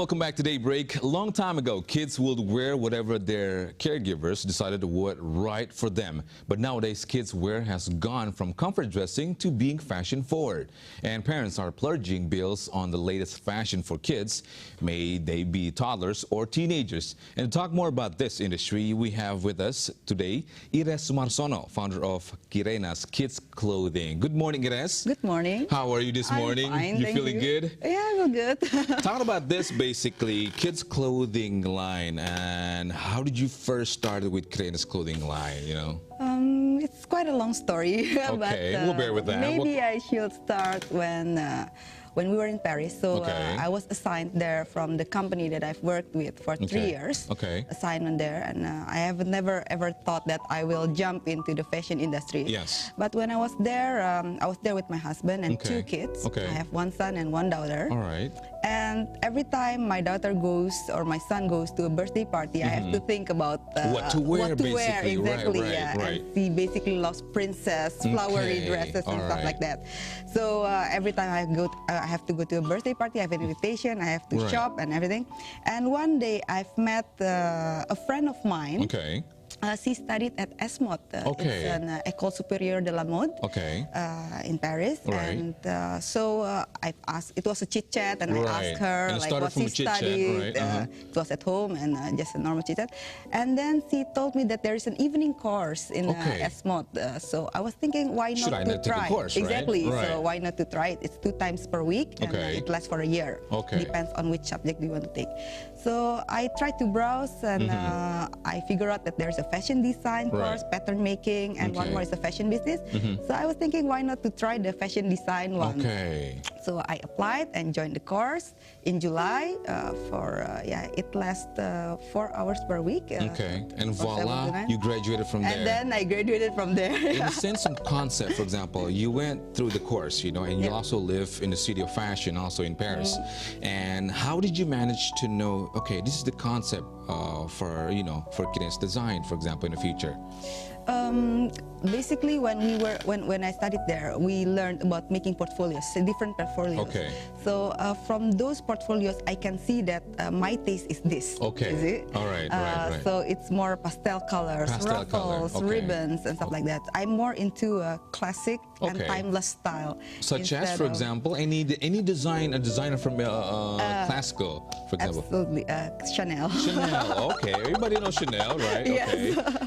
welcome back to Daybreak. A long time ago, kids would wear whatever their caregivers decided was right for them. But nowadays, kids' wear has gone from comfort dressing to being fashion forward. And parents are plunging bills on the latest fashion for kids, may they be toddlers or teenagers. And to talk more about this industry, we have with us today Ires Sumarsono, founder of Kireyna's Kids Clothing. Good morning, Ires. Good morning. How are you this morning? I'm fine, you feeling good? Yeah, I feel good. Talk about this basically, kids clothing line, and how did you first start with Kireyna's clothing line, you know? It's quite a long story. Okay, but, we'll bear with that. Maybe I should start when we were in Paris. So I was assigned there from the company that I've worked with for 3 years. Assignment there, and I have never ever thought that I will jump into the fashion industry. Yes. But when I was there with my husband and 2 kids. I have 1 son and 1 daughter. All right. And every time my daughter goes or my son goes to a birthday party, I have to think about what to wear, exactly. Right. And he basically loves princess, flowery dresses and stuff like that. So every time I have to go to a birthday party, I have an invitation, I have to shop and everything. And one day I've met a friend of mine. She studied at ESMOD. It's an École Supérieure de la Mode in Paris. And so I've asked, it was a chit-chat, and I asked her like what she studied. It was at home and just a normal chit-chat. And then she told me that there is an evening course in ESMOD. So I was thinking, why not to try? Exactly. So why not to try it? It's 2 times per week, and it lasts for a year. Depends on which subject you want to take. So I tried to browse, and I figured out that there's a fashion design course, pattern making, and one more is a fashion business. So I was thinking, why not to try the fashion design one? So I applied and joined the course in July it lasts 4 hours per week. And voila, you graduated from there. And then I graduated from there. In a sense of concept, for example, you went through the course, you know, and you also live in the city of fashion, also in Paris. And how did you manage to know, okay, this is the concept for Kireyna's design, for example, in the future? Basically, when I studied there, we learned about making portfolios, different portfolios. So from those portfolios, I can see that my taste is this. Is it? All right. So it's more pastel colors, ruffles, ribbons, and stuff like that. I'm more into a classic and timeless style. Such as, for example, any designer from classical, for example. Absolutely, Chanel. Chanel. Everybody knows Chanel, right?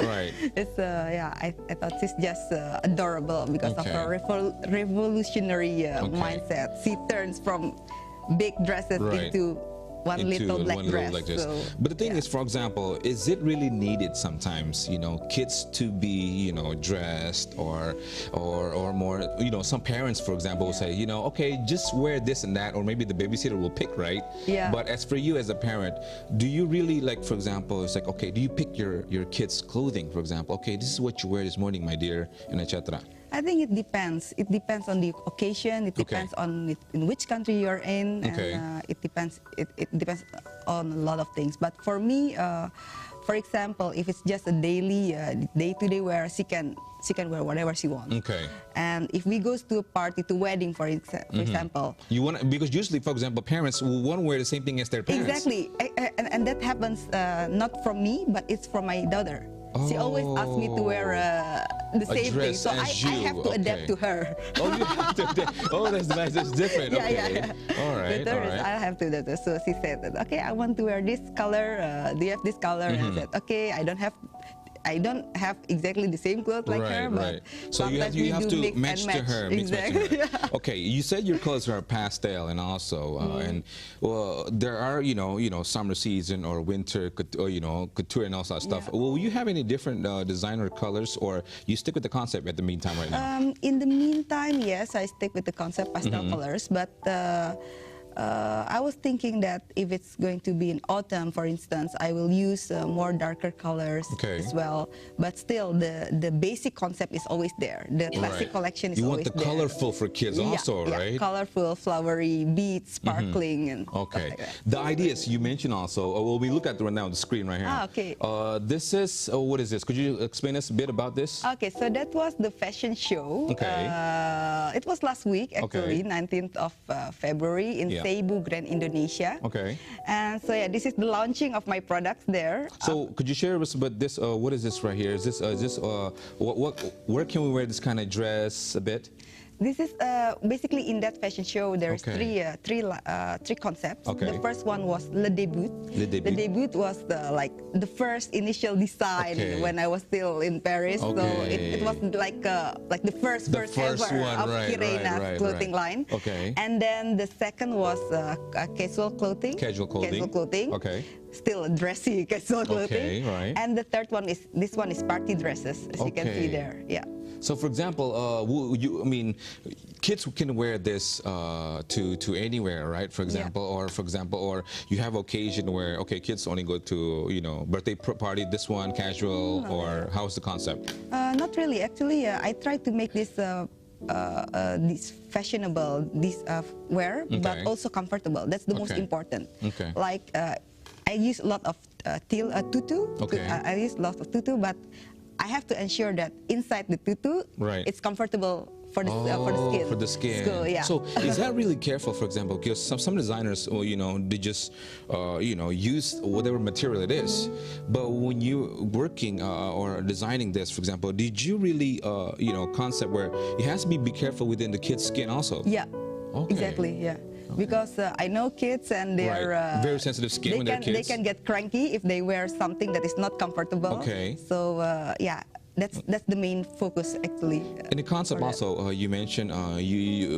Right. It's I thought she's just adorable because of her revolutionary mindset. She turns from big dresses into one little black dress. But the thing is, for example, is it really needed sometimes, you know, kids to be, you know, dressed or more, you know, some parents, for example, will say, you know, okay, just wear this and that, or maybe the babysitter will pick, right? But as for you as a parent, do you really, like, for example, it's like, okay, do you pick your kids' clothing, for example? Okay, this is what you wear this morning, my dear, and etc. I think it depends. It depends on the occasion. It depends on in which country you're in, and it depends. It depends on a lot of things. But for me, for example, if it's just a daily, day-to-day wear, she can wear whatever she wants. And if we go to a party, to wedding, for example, you want, because usually, for example, parents will want to wear the same thing as their parents. Exactly, and that happens not from me, but it's from my daughter. She always asks me to wear the same thing, so I have to adapt to her. Oh, you have to adapt. Oh, that's nice. That's different. All right. I have to adapt. So she said, okay, I want to wear this color. Do you have this color? And I said, okay, I don't have exactly the same clothes like her, but so you have to match to her. Okay, you said your clothes are pastel, and also and well, there are summer season or winter couture and all that stuff. Will you have any different designer colors, or you stick with the concept at the meantime right now? In the meantime, yes, I stick with the concept pastel colors, but I was thinking that if it's going to be in autumn, for instance, I will use more darker colors as well. But still, the basic concept is always there. The classic collection is always there. You want the colorful for kids also, right? Colorful, flowery, beads, sparkling, and stuff like that. The ideas you mentioned also, well, we look at right now on the screen right here. This is, what is this? Could you explain us a bit about this? Okay, so that was the fashion show. It was last week, actually, 19th of February in Cebu, Grand Indonesia. Okay. And so yeah, this is the launching of my products there. So could you share with us about this? What is this right here? Is this where can we wear this kind of dress a bit? This is basically in that fashion show. There's Okay. three concepts. Okay. The first one was Le Début. Le Début. The Début was the first initial design Okay. when I was still in Paris. So it was like the first The first ever one, of right, Kireyna's right, clothing right. line. Okay. And then the second was casual clothing. Casual clothing. Casual clothing. Okay. Still a dressy casual clothing. Okay, right. And the third one is party dresses, as you can see Okay. there. Yeah. So, for example, kids can wear this to anywhere, right? For example, or you have occasion where kids only go to birthday party. This one casual, or how's the concept? Not really. Actually, I try to make this fashionable, wear, but also comfortable. That's the most important. Okay. Like I use a lot of tutu. Okay. I use lots of tutu, but I have to ensure that inside the tutu, it's comfortable for the skin. For the skin. So, yeah. So is that really careful, for example, because some designers, they just, use whatever material it is. But when you're working or designing this, for example, did you really, concept where it has to be careful within the kid's skin also? Yeah. Okay. Exactly. Yeah. Because I know kids and they're very sensitive skin when they're kids. They can get cranky if they wear something that is not comfortable. Okay. So yeah, that's the main focus actually. And the concept also you mentioned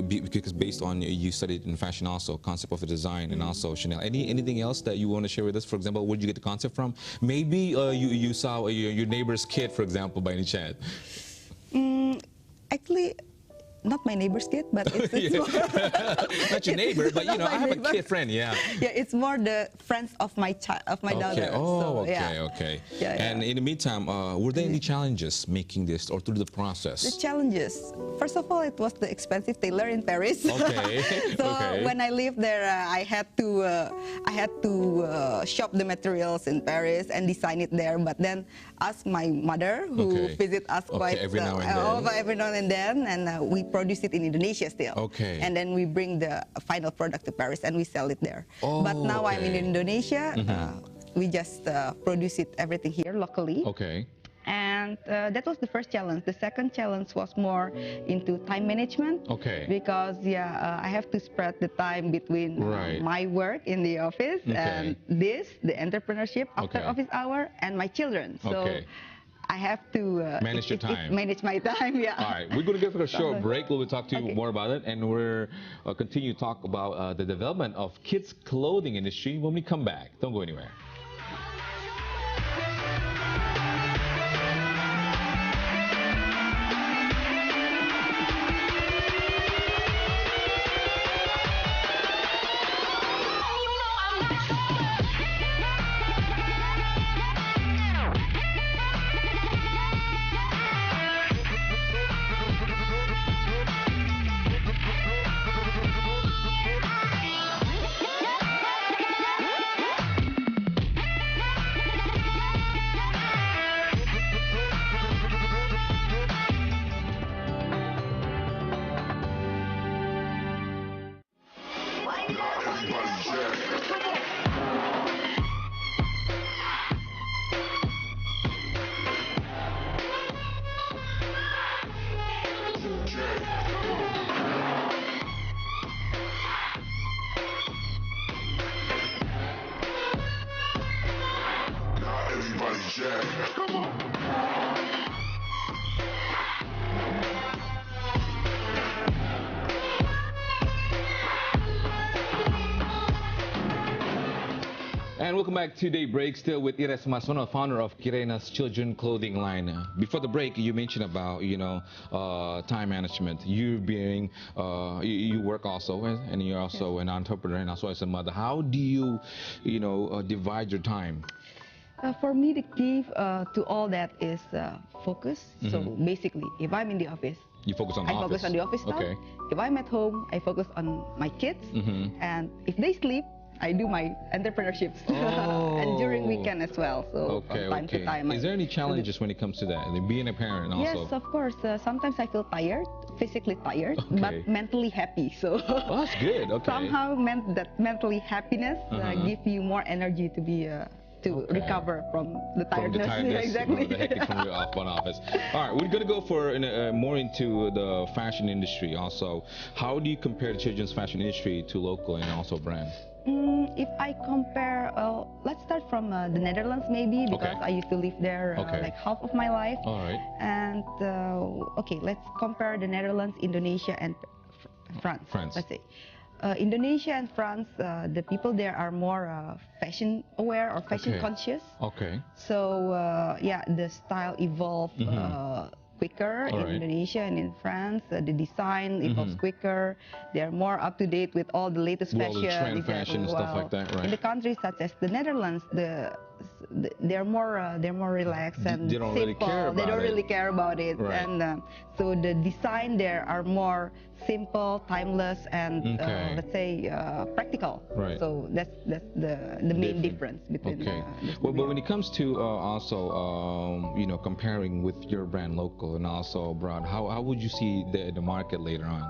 because based on you studied in fashion also, concept of the design and also Chanel. Anything else that you want to share with us? For example, where did you get the concept from? Maybe you saw your neighbor's kid, for example, by any chance. Actually, not my neighbor's kid, but it's more not your neighbor, but I have a kid friend, yeah. Yeah, it's more the friends of my daughter. Oh, so, okay. Yeah, and in the meantime, were there any challenges making this or through the process? The challenges. First of all, it was the expensive tailor in Paris. Okay. So when I lived there, I had to shop the materials in Paris and design it there. But then ask my mother, who visit us quite every now and then, and we produce it in Indonesia still. Okay. And then we bring the final product to Paris and we sell it there. But now I'm in Indonesia. We just produce everything here locally. Okay. And that was the first challenge. The second challenge was more into time management. Okay. Because I have to spread the time between my work in the office and the entrepreneurship after office hour and my children. So I have to manage your time. Manage my time, yeah. All right, we're going to give a short break. We'll talk to you more about it, and we'll continue to talk about the development of kids' clothing industry when we come back. Don't go anywhere. And welcome back to Daybreak, still with Ires Sumarsono, founder of Kireyna's children clothing line. Before the break, you mentioned about time management. You being you work also, and you're also an entrepreneur and also as a mother. How do you divide your time? For me, the key to all that is focus. So basically, if I'm in the office, you focus on the office. I focus on the office stuff. If I'm at home, I focus on my kids. And if they sleep, I do my entrepreneurship. Oh, and during weekend as well. So Okay, from time to time. Is there any challenges when it comes to that? Like being a parent also? Yes, of course. Sometimes I feel tired, physically tired, but mentally happy. So that's good. Okay. Somehow that mentally happiness give you more energy to be to recover from the tiredness. Exactly. The hectic from your office. All right, we're gonna go for more into the fashion industry also. How do you compare the children's fashion industry to local and also brand? If I compare, let's start from the Netherlands maybe, because I used to live there like half of my life. All right. And let's compare the Netherlands, Indonesia, and France. Let's say. Indonesia and France, the people there are more fashion aware or fashion conscious. Okay. So the style evolved quicker in Indonesia and in France. The design evolves quicker. They're more up to date with all the latest fashion. All the trend fashion and stuff like that, right? In the countries such as the Netherlands, they're more relaxed and they don't simple. Really care about they don't it. really care about it, right. And so the design there are more simple, timeless, and let's say practical. Right. So that's the main difference between. Well, but when it comes to also comparing with your brand local and also abroad, how would you see the market later on?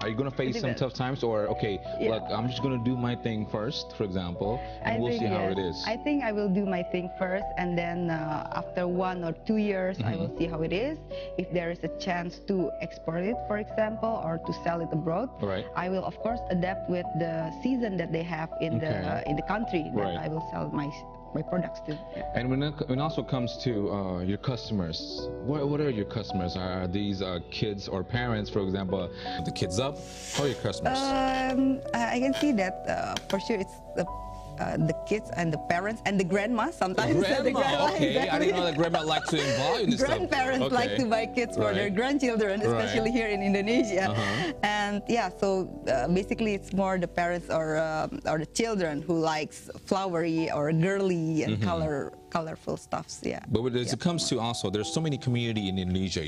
Are you going to face some tough times, or look, I'm just going to do my thing first, for example, and we'll see how it is? I think I will do my thing first, and then after 1 or 2 years, I will see how it is. If there is a chance to export it, for example, or to sell it abroad, I will of course adapt with the season that they have in the country that I will sell my products too. And when it also comes to your customers, what are your customers? Are these kids or parents, for example? The kids up? How are your customers? I can see that for sure it's the kids and the parents and the grandma sometimes. Grandma, exactly. I didn't know that grandma likes to involve in this Grandparents like to buy kits for their grandchildren, especially here in Indonesia. And so basically it's more the parents or the children who likes flowery or girly and colorful stuffs. But when it comes to also, there's so many community in Indonesia,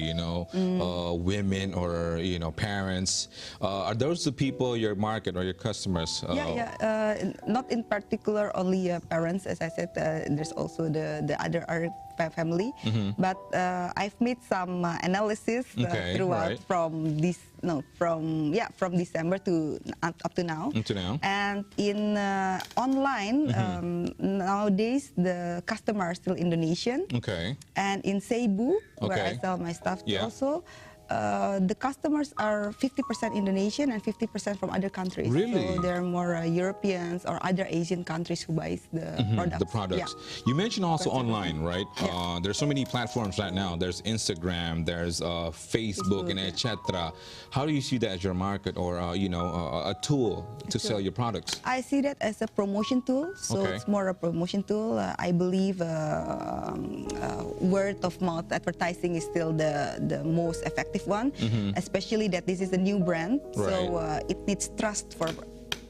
women or parents. Are those the people your market or your customers? Not in particular only parents, as I said. There's also the other family, but I've made some analysis throughout from December to up to now. And in online nowadays the customers are still Indonesian. And in Cebu, where I sell my stuff also, the customers are 50% Indonesian and 50% from other countries. Really? So they're more Europeans or other Asian countries who buys the products. The products. You mentioned also online, right? There's so many platforms right now. There's Instagram, there's Facebook, and etc. How do you see that as your market or a tool to sell your products? I see that as a promotion tool. So it's more a promotion tool. I believe word of mouth advertising is still the most effective one, especially that this is a new brand, so it needs trust for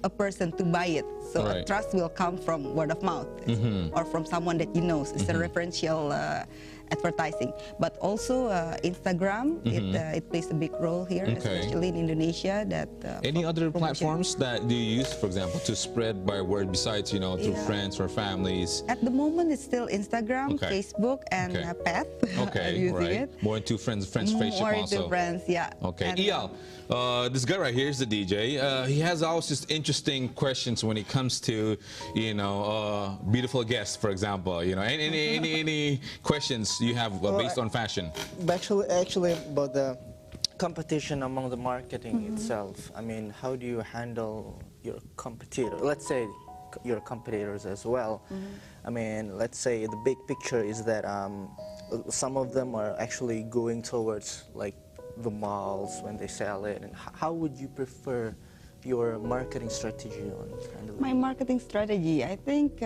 a person to buy it. So trust will come from word of mouth or from someone that you know. So it's a referential advertising, but also Instagram. It plays a big role here, especially in Indonesia. That any other platforms that do you use, for example, to spread by word besides through friends or families? At the moment, it's still Instagram, Facebook, and Path. Using it. More into friends Facebook more also. Into friends, Okay, Iyal, this guy right here is the DJ. He has always just interesting questions when it comes to beautiful guests, for example. Any questions you have based on fashion? Actually, about the competition among the marketing itself. I mean, how do you handle your competitor? Let's say your competitors as well. I mean, let's say the big picture is that some of them are actually going towards like the malls when they sell it. And how would you prefer your marketing strategy on handling? My marketing strategy, I think,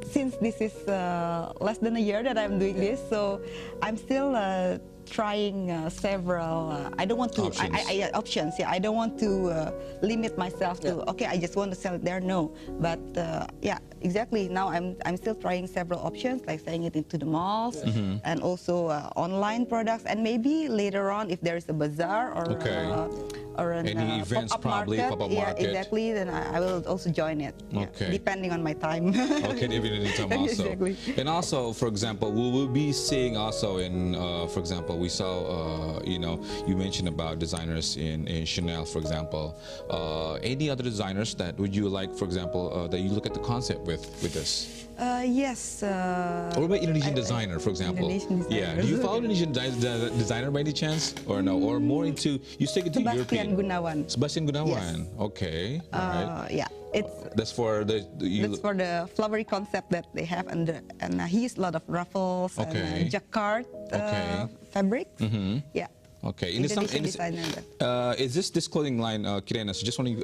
since this is less than a year that I'm doing this, so I'm still trying several. I don't want to options. I don't want to limit myself to I just want to sell it there. No, but exactly. Now I'm still trying several options, like selling it into the malls and also online products, and maybe later on if there is a bazaar or or an any events, pop-up probably market. pop-up Yeah, market. exactly. Then I will also join it. Yeah, Okay. depending on my time. Okay, depending on the time also. Exactly. And also, for example, we will be seeing also in, for example, we saw, you know, you mentioned about designers in Chanel, for example. Any other designers that would you like, for example, that you look at the concept with this? Yes. What about Indonesian designer, for example? Indonesian Yeah. designers. Do you follow Indonesian designer by any chance, or no? Or more into you stick it to Sebastian European? Gunawan. Sebastian Gunawan. Okay. All right. Yeah, it's That's for the that's for the flowery concept that they have, and he used a lot of ruffles Okay. and jacquard Okay. fabrics. Yeah. Okay. Indonesian designer. Is this clothing line, Kireyna, so just only,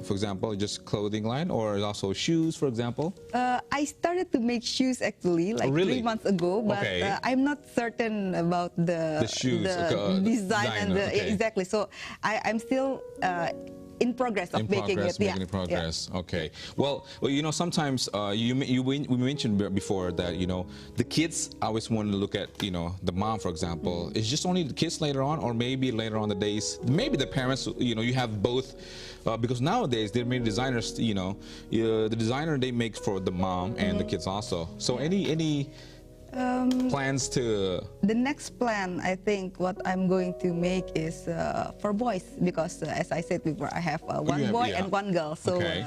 for example, just clothing line, or also shoes, for example? I started to make shoes actually like really? 3 months ago, but Okay. I'm not certain about the shoes, design and the, okay. exactly. So I'm still in progress of making it. Making progress. Okay. Well, you know, sometimes we mentioned before that, you know, the kids always want to look at, you know, the mom, for example. It's just only the kids later on, or maybe later on the days, maybe the parents. You know, you have both, because nowadays there are many designers. You know, the designer they make for the mom and the kids also. So any plans to? The next plan, I think, what I'm going to make is for boys, because as I said before, I have one boy and one girl, so Okay.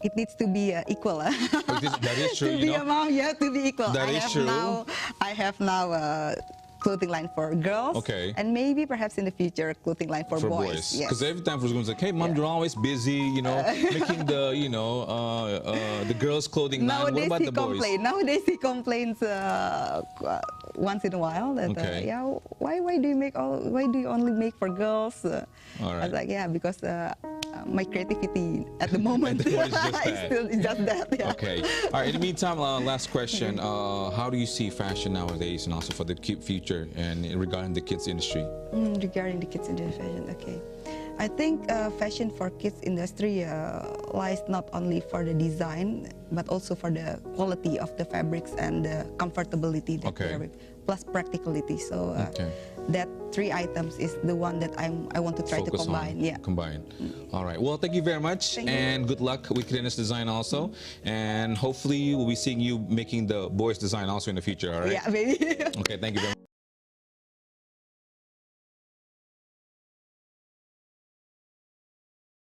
It needs to be equal. That is true. To You be know, a mom, you have to be equal. That is true. I have now a clothing line for girls, Okay. and maybe perhaps in the future clothing line for boys. Yes. Because every time for school, it's like, hey, mom, you're always busy, you know, making the, you know, the girls' clothing line. What about the boys? Nowadays he complains once in a while that Okay. yeah, why do you only make for girls? All I right. was like, yeah, because my creativity at the moment At the moment is just that. it's just that. Yeah. Okay. All right. In the meantime, last question. How do you see fashion nowadays, and also for the future, and regarding the kids industry? Regarding the kids industry fashion, okay. I think fashion for kids industry lies not only for the design, but also for the quality of the fabrics and the comfortability that Okay. they are with, plus practicality. So Okay. that 3 items is the one that I want to try to Focus combine. on. Yeah. Combine. All right. Well, thank you very much, Thank you. and good luck with Kireyna's design also, and hopefully we'll be seeing you making the boys' design also in the future. All right. Yeah, maybe. Okay. Thank you very much.